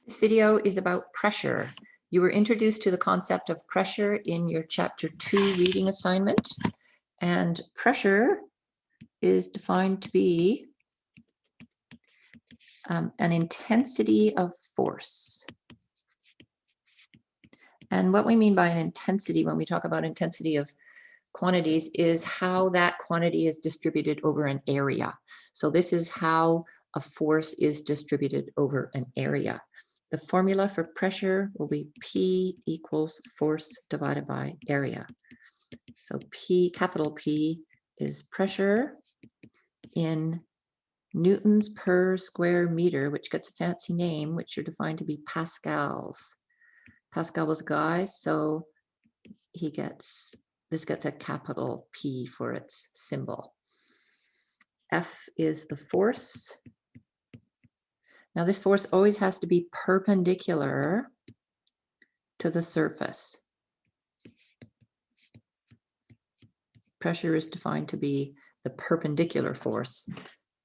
This video is about pressure. You were introduced to the concept of pressure in your Chapter 2 reading assignment, and pressure is defined to be an intensity of force. And what we mean by an intensity when we talk about intensity of quantities is how that quantity is distributed over an area. So this is how a force is distributed over an area. The formula for pressure will be P equals force divided by area. So P, capital P, is pressure in newtons per square meter, which gets a fancy name, which are defined to be pascals. Pascal was a guy, so this gets a capital P for its symbol. F is the force. Now this force always has to be perpendicular to the surface. Pressure is defined to be the perpendicular force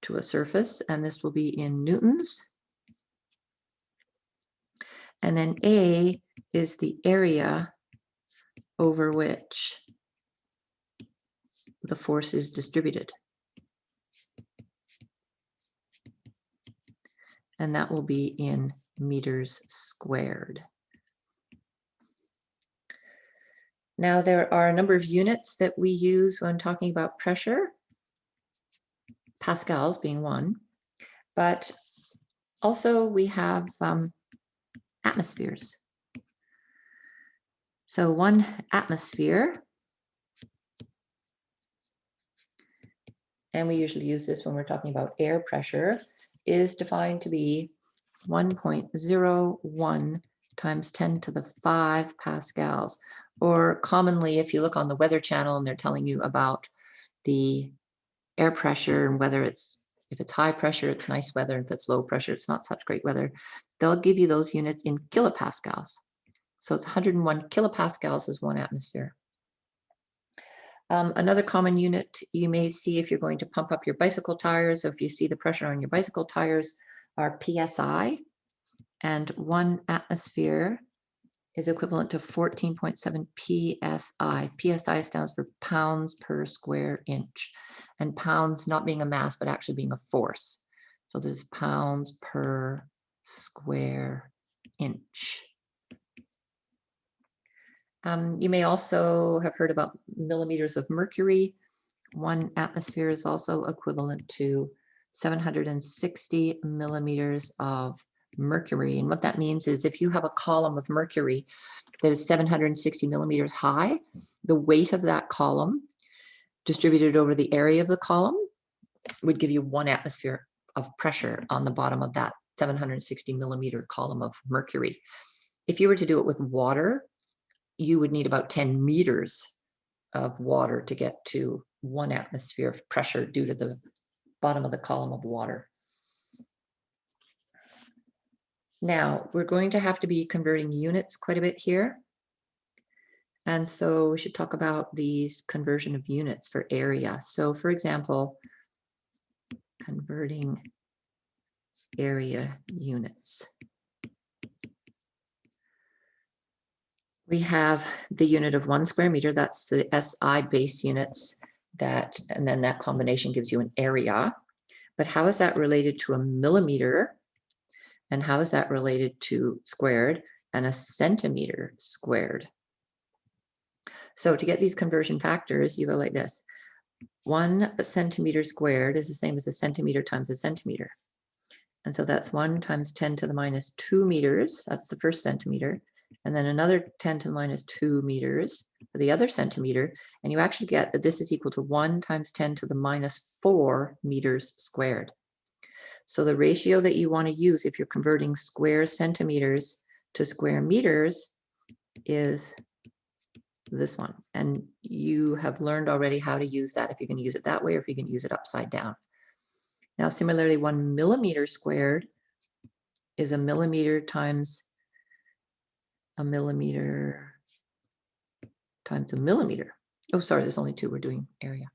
to a surface, and this will be in newtons. And then A is the area over which the force is distributed. And that will be in meters squared. Now there are a number of units that we use when talking about pressure, pascals being one, but also we have atmospheres. So 1 atmosphere, and we usually use this when we're talking about air pressure, is defined to be 1.01 times 10 to the 5 pascals. Or commonly, if you look on the Weather Channel and they're telling you about the air pressure and whether if it's high pressure, it's nice weather. If it's low pressure, it's not such great weather. They'll give you those units in kilopascals. So it's 101 kilopascals is 1 atmosphere. Another common unit you may see if you're going to pump up your bicycle tires, or if you see the pressure on your bicycle tires, are PSI, and 1 atmosphere is equivalent to 14.7 PSI. PSI stands for pounds per square inch, and pounds not being a mass, but actually being a force. So this is pounds per square inch. You may also have heard about millimeters of mercury. 1 atmosphere is also equivalent to 760 millimeters of mercury. And what that means is if you have a column of mercury that is 760 millimeters high, the weight of that column distributed over the area of the column would give you 1 atmosphere of pressure on the bottom of that 760 millimeter column of mercury. If you were to do it with water, you would need about 10 meters of water to get to 1 atmosphere of pressure due to the bottom of the column of water. Now, we're going to have to be converting units quite a bit here. And so we should talk about these conversion of units for area. So for example, converting area units. We have the unit of 1 square meter, that's the SI base units, and then that combination gives you an area. But how is that related to a millimeter? And how is that related to squared and a centimeter squared? So to get these conversion factors, you go like this. 1 centimeter squared is the same as a centimeter times a centimeter. And so that's 1 times 10 to the minus 2 meters. That's the first centimeter. And then another 10 to the minus 2 meters for the other centimeter. And you actually get that this is equal to 1 times 10 to the minus 4 meters squared. So the ratio that you want to use if you're converting square centimeters to square meters is this one. And you have learned already how to use that, if you can use it that way or if you can use it upside down. Now, similarly, 1 millimeter squared is a millimeter times a millimeter times a millimeter. Oh, sorry, there's only 2. We're doing area.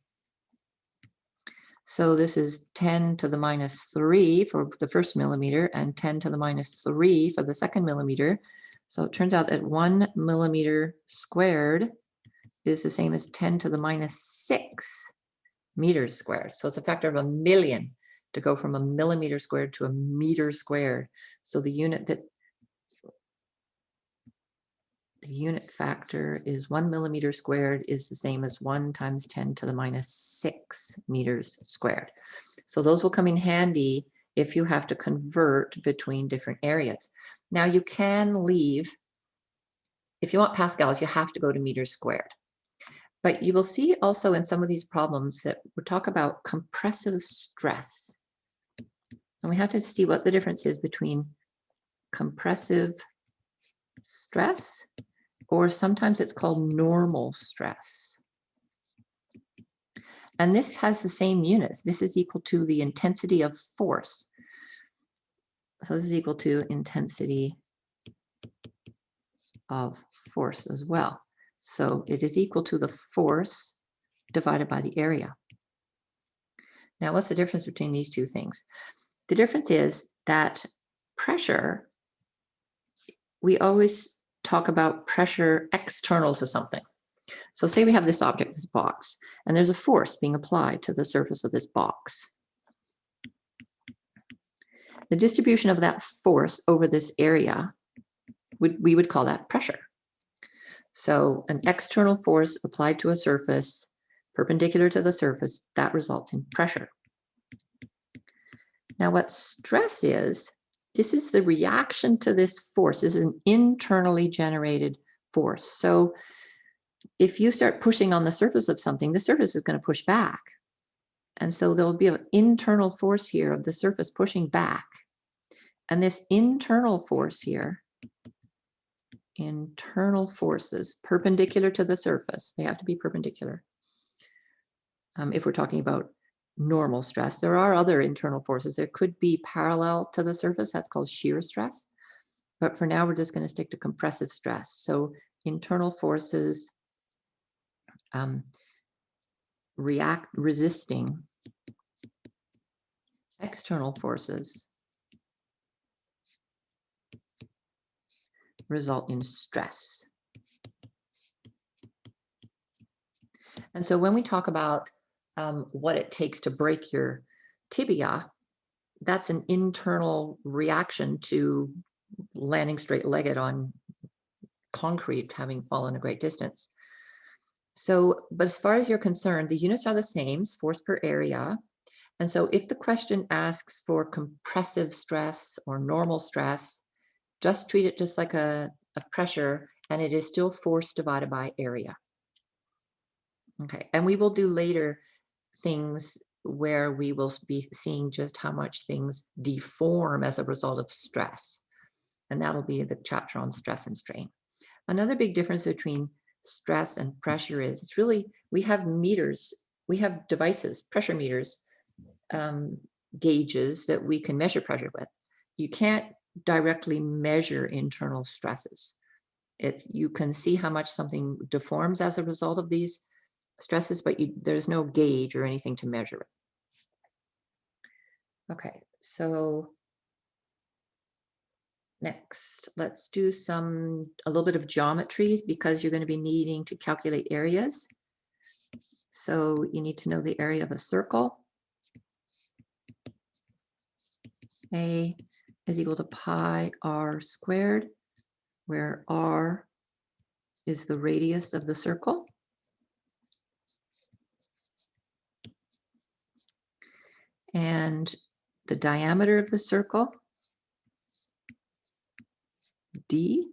So this is 10 to the minus 3 for the first millimeter and 10 to the minus 3 for the second millimeter. So it turns out that 1 millimeter squared is the same as 10 to the minus 6 meters squared. So it's a factor of 1,000,000 to go from a millimeter squared to a meter squared. So the unit factor is 1 millimeter squared is the same as 1 times 10 to the minus 6 meters squared. So those will come in handy if you have to convert between different areas. Now you can leave, if you want pascals, you have to go to meters squared. But you will see also in some of these problems that we talk about compressive stress. And we have to see what the difference is between compressive stress, or sometimes it's called normal stress. And this has the same units. This is equal to the intensity of force. So this is equal to intensity of force as well. So it is equal to the force divided by the area. Now, what's the difference between these two things? The difference is that pressure, we always talk about pressure external to something. So say we have this object, this box, and there's a force being applied to the surface of this box. The distribution of that force over this area, we would call that pressure. So an external force applied to a surface, perpendicular to the surface, that results in pressure. Now what stress is, this is the reaction to this force. This is an internally generated force. So if you start pushing on the surface of something, the surface is going to push back. And so there'll be an internal force here of the surface pushing back. And this internal force here, internal forces perpendicular to the surface, they have to be perpendicular. If we're talking about normal stress, there are other internal forces. There could be parallel to the surface, that's called shear stress. But for now, we're just going to stick to compressive stress. So internal forces resisting external forces result in stress. And so when we talk about what it takes to break your tibia, that's an internal reaction to landing straight-legged on concrete, having fallen a great distance. So, but as far as you're concerned, the units are the same, force per area. And so if the question asks for compressive stress or normal stress, just treat it just like a pressure, and it is still force divided by area. Okay, and we will do later things where we will be seeing just how much things deform as a result of stress. And that'll be the chapter on stress and strain. Another big difference between stress and pressure is it's really, we have meters, we have devices, pressure meters, gauges that we can measure pressure with. You can't directly measure internal stresses. You can see how much something deforms as a result of these stresses, but there's no gauge or anything to measure it. Okay, so next, let's do a little bit of geometries, because you're going to be needing to calculate areas. So you need to know the area of a circle. A is equal to pi r squared, where r is the radius of the circle. And the diameter of the circle, d,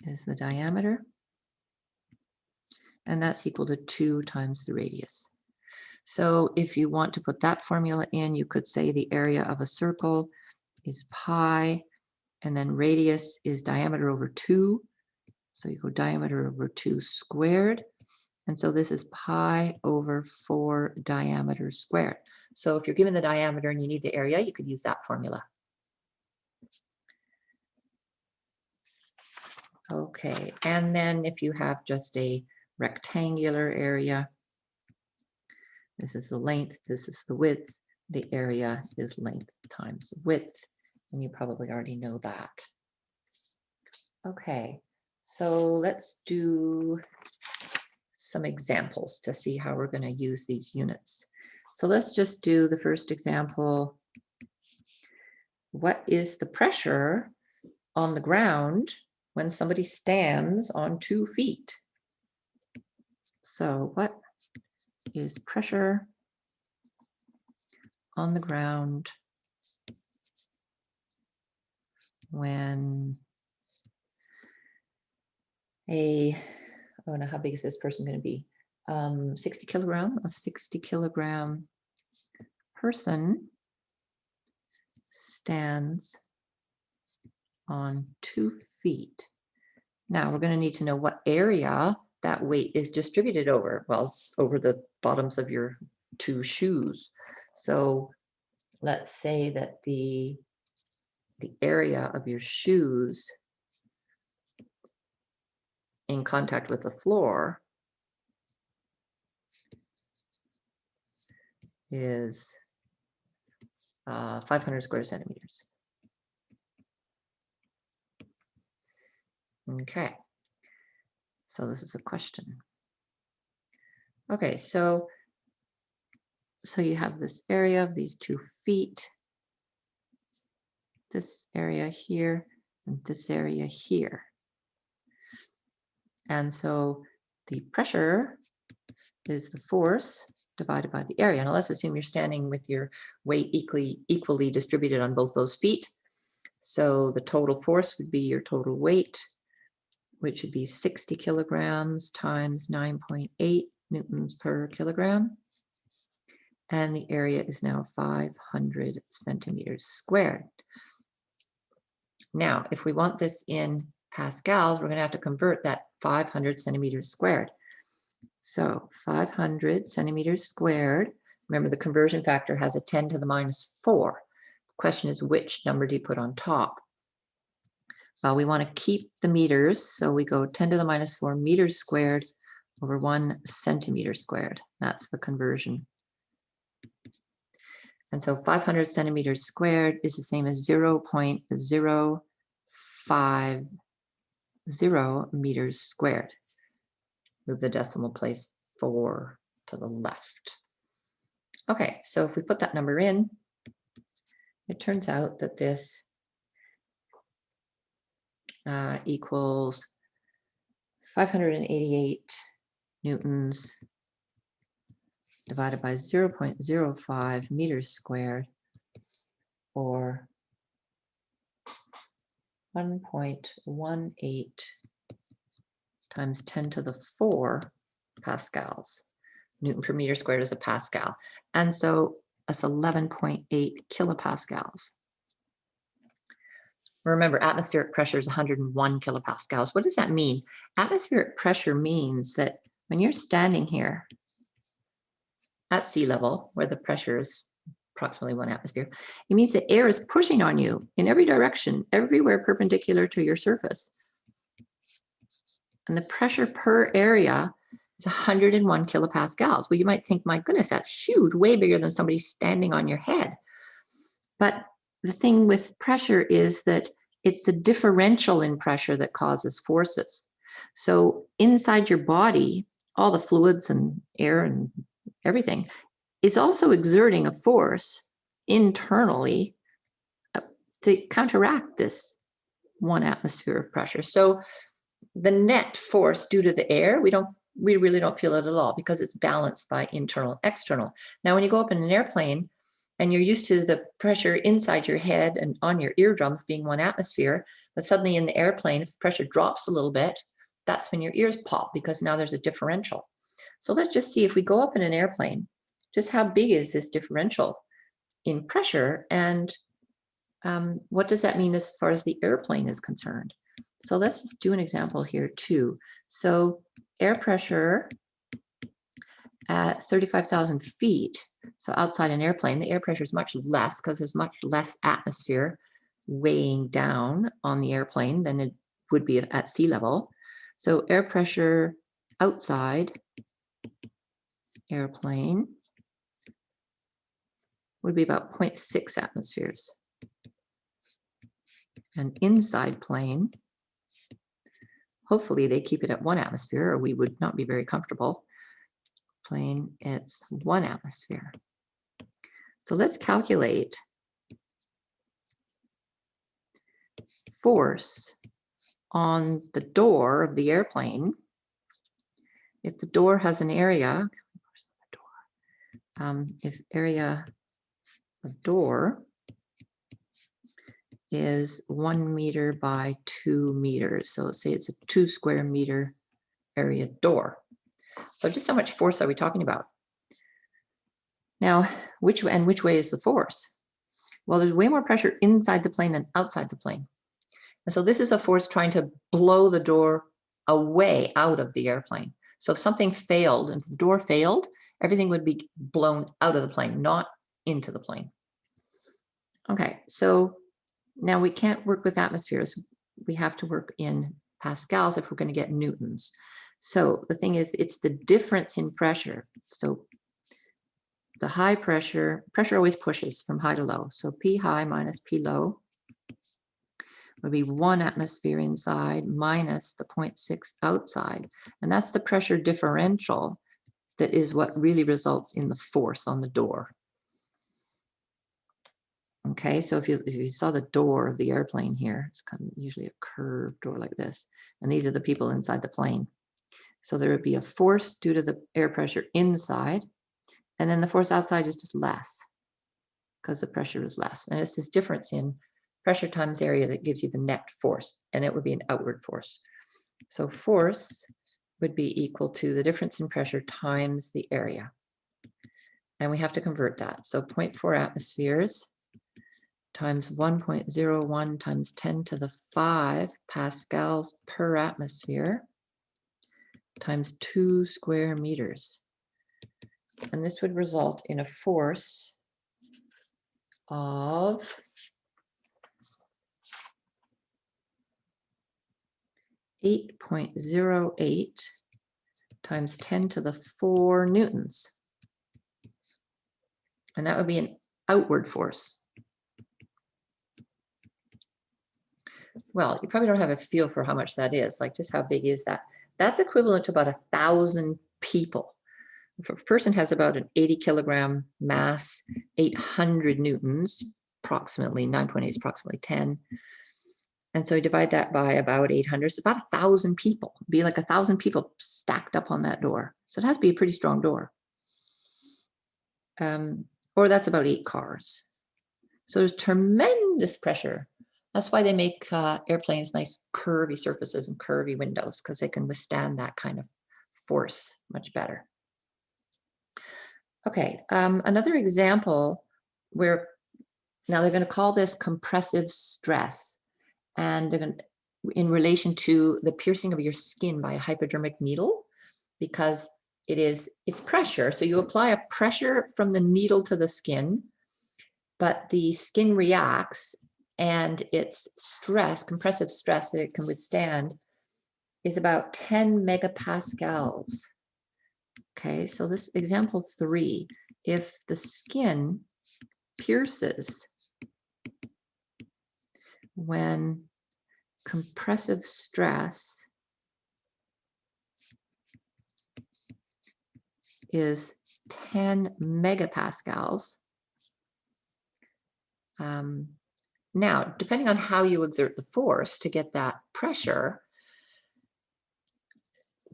is the diameter. And that's equal to 2 times the radius. So if you want to put that formula in, you could say the area of a circle is pi, and then radius is diameter over 2. So you go diameter over 2 squared. And so this is pi over 4 diameter squared. So if you're given the diameter and you need the area, you could use that formula. Okay, and then if you have just a rectangular area, This is the length, this is the width. The area is length times width, and you probably already know that. Okay, so let's do some examples to see how we're going to use these units. So let's just do the first example. What is the pressure on the ground when somebody stands on 2 feet? So what is pressure on the ground when a, oh no, how big is this person going to be? 60 kilogram, a 60 kilogram person stands on 2 feet. Now we're going to need to know what area that weight is distributed over. Well, it's over the bottoms of your 2 shoes. So let's say that the area of your shoes in contact with the floor is 500 square centimeters. Okay, so this is a question. Okay, so you have this area of these 2 feet, this area here, and this area here. And so the pressure is the force divided by the area. Now let's assume you're standing with your weight equally distributed on both those feet. So the total force would be your total weight, which would be 60 kilograms times 9.8 newtons per kilogram. And the area is now 500 centimeters squared. Now, if we want this in pascals, we're going to have to convert that 500 centimeters squared. So 500 centimeters squared. Remember, the conversion factor has a 10 to the minus 4. The question is, which number do you put on top? Well, we want to keep the meters, so we go 10 to the minus 4 meters squared over 1 centimeter squared. That's the conversion. And so 500 centimeters squared is the same as 0.050 meters squared. Move the decimal place 4 to the left. Okay, so if we put that number in, it turns out that this equals 588 newtons divided by 0.05 meters squared, or 1.18 times 10 to the 4 pascals. Newton per meter squared is a pascal. And so that's 11.8 kilopascals. Remember, atmospheric pressure is 101 kilopascals. What does that mean? Atmospheric pressure means that when you're standing here at sea level, where the pressure is approximately 1 atmosphere, it means the air is pushing on you in every direction, everywhere perpendicular to your surface. And the pressure per area is 101 kilopascals. Well, you might think, my goodness, that's huge, way bigger than somebody standing on your head. But the thing with pressure is that it's the differential in pressure that causes forces. So inside your body, all the fluids and air and everything is also exerting a force internally to counteract this 1 atmosphere of pressure. So the net force due to the air, we really don't feel it at all, because it's balanced by internal and external. Now, when you go up in an airplane and you're used to the pressure inside your head and on your eardrums being 1 atmosphere, but suddenly in the airplane, if the pressure drops a little bit, that's when your ears pop, because now there's a differential. So let's just see, if we go up in an airplane, just how big is this differential in pressure, and what does that mean as far as the airplane is concerned? So let's just do an example here too. So air pressure at 35,000 feet, so outside an airplane, the air pressure is much less because there's much less atmosphere weighing down on the airplane than it would be at sea level. So air pressure outside airplane would be about 0.6 atmospheres. And inside plane, hopefully they keep it at 1 atmosphere or we would not be very comfortable. Plane, it's 1 atmosphere. So let's calculate force on the door of the airplane. If the door has an area, if area of door is 1 meter by 2 meters. So let's say it's a 2 square meter area door. So just how much force are we talking about? Now, which way is the force? Well, there's way more pressure inside the plane than outside the plane. And so this is a force trying to blow the door away out of the airplane. So if something failed, and if the door failed, everything would be blown out of the plane, not into the plane. Okay, so now we can't work with atmospheres. We have to work in pascals if we're going to get newtons. So the thing is, it's the difference in pressure. So the high pressure always pushes from high to low. So P high minus P low would be 1 atmosphere inside minus the 0.6 outside. And that's the pressure differential that is what really results in the force on the door. Okay, so if you saw the door of the airplane here, it's kind of usually a curved door like this. And these are the people inside the plane. So there would be a force due to the air pressure inside. And then the force outside is just less because the pressure is less. And it's this difference in pressure times area that gives you the net force. And it would be an outward force. So force would be equal to the difference in pressure times the area. And we have to convert that. So 0.4 atmospheres times 1.01 times 10 to the 5 pascals per atmosphere times 2 square meters. And this would result in a force of 8.08 times 10 to the 4 newtons. And that would be an outward force. Well, you probably don't have a feel for how much that is, like just how big is that? That's equivalent to about 1,000 people. If a person has about an 80 kilogram mass, 800 newtons, approximately 9.8 is approximately 10. And so you divide that by about 800, it's about 1,000 people. It'd be like 1,000 people stacked up on that door. So it has to be a pretty strong door. Or that's about 8 cars. So there's tremendous pressure. That's why they make airplanes nice curvy surfaces and curvy windows, because they can withstand that kind of force much better. Okay, another example where now they're going to call this compressive stress, and they're going to, in relation to the piercing of your skin by a hypodermic needle, because it's pressure. So you apply a pressure from the needle to the skin, but the skin reacts, and its stress, compressive stress that it can withstand, is about 10 megapascals. Okay, so this example 3, if the skin pierces when compressive stress is 10 megapascals. Now, depending on how you exert the force to get that pressure,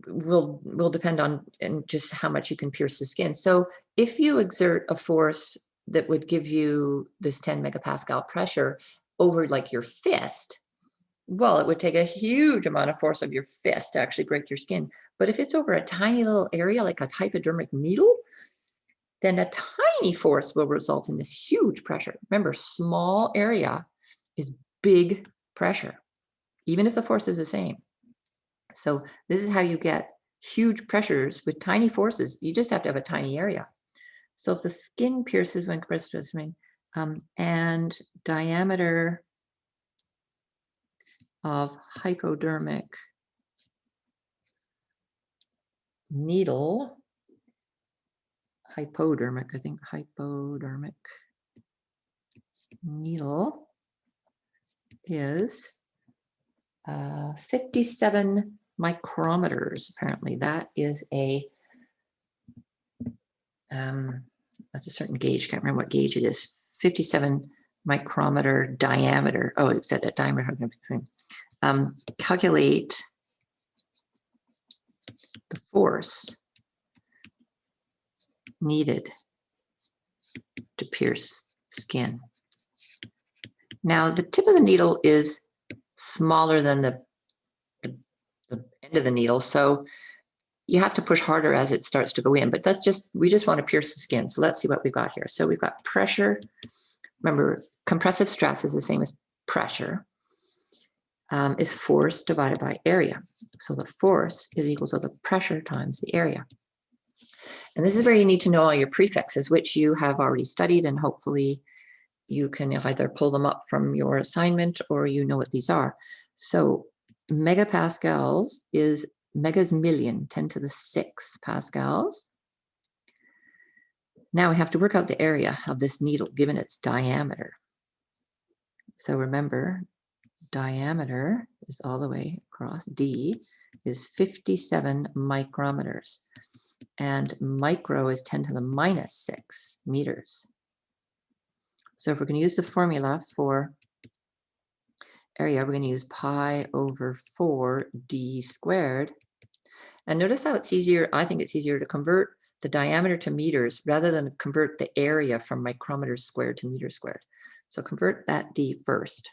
will depend on and just how much you can pierce the skin. So if you exert a force that would give you this 10 megapascal pressure over like your fist, well, it would take a huge amount of force of your fist to actually break your skin. But if it's over a tiny little area like a hypodermic needle, then a tiny force will result in this huge pressure. Remember, small area is big pressure, even if the force is the same. So this is how you get huge pressures with tiny forces. You just have to have a tiny area. So if the skin pierces when compressive stress, and diameter of hypodermic needle, hypodermic, I think hypodermic needle is 57 micrometers. Apparently, that is that's a certain gauge. Can't remember what gauge it is. 57 micrometer diameter. Oh, it said that diameter. Calculate the force needed to pierce skin. Now, the tip of the needle is smaller than the end of the needle, so you have to push harder as it starts to go in, but we just want to pierce the skin. So let's see what we've got here. So we've got pressure. Remember, compressive stress is the same as pressure, is force divided by area. So the force is equal to the pressure times the area. And this is where you need to know all your prefixes, which you have already studied, and hopefully you can either pull them up from your assignment or you know what these are. So megapascals is megas million, 10 to the 6 pascals. Now we have to work out the area of this needle given its diameter. So remember, diameter is all the way across. D is 57 micrometers. And micro is 10 to the minus 6 meters. So if we're going to use the formula for area, we're going to use pi over 4d squared. And notice how it's easier, I think it's easier to convert the diameter to meters rather than convert the area from micrometers squared to meters squared. So convert that d first.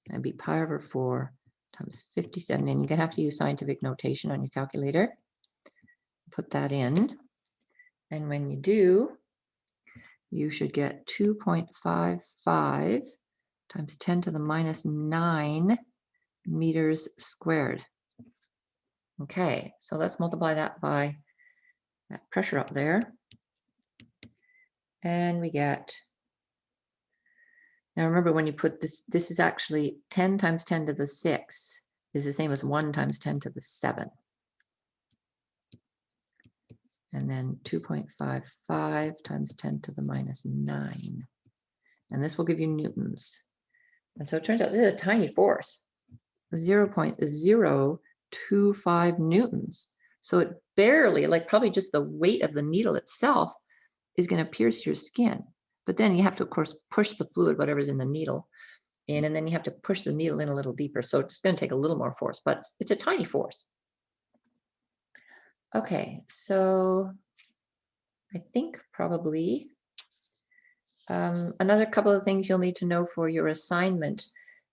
And be pi over 4 times 57. And you're going to have to use scientific notation on your calculator. Put that in. And when you do, you should get 2.55 times 10 to the minus 9 meters squared. Okay, so let's multiply that by that pressure up there. And we get, now remember when you put this, this is actually 10 times 10 to the 6 is the same as 1 times 10 to the 7. And then 2.55 times 10 to the minus 9. And this will give you newtons. And so it turns out this is a tiny force, 0.025 newtons. So it barely, like probably just the weight of the needle itself is going to pierce your skin. But then you have to, of course, push the fluid, whatever's in the needle, in, and then you have to push the needle in a little deeper. So it's going to take a little more force, but it's a tiny force. Okay, so I think probably another couple of things you'll need to know for your assignment.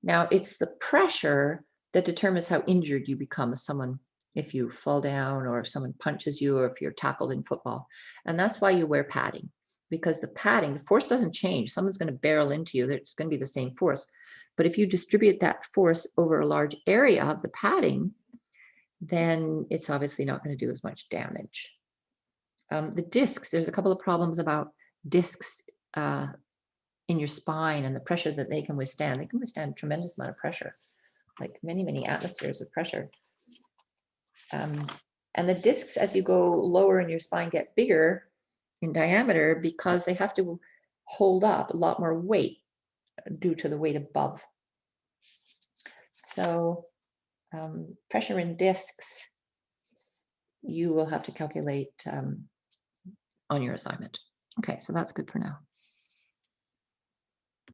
Now, it's the pressure that determines how injured you become as someone, if you fall down or if someone punches you or if you're tackled in football. And that's why you wear padding, because the padding, the force doesn't change. Someone's going to barrel into you. It's going to be the same force. But if you distribute that force over a large area of the padding, then it's obviously not going to do as much damage. The discs, there's a couple of problems about discs in your spine and the pressure that they can withstand. They can withstand a tremendous amount of pressure, like many, many atmospheres of pressure. And the discs, as you go lower in your spine, get bigger in diameter because they have to hold up a lot more weight due to the weight above. So pressure in discs, you will have to calculate on your assignment. Okay, so that's good for now.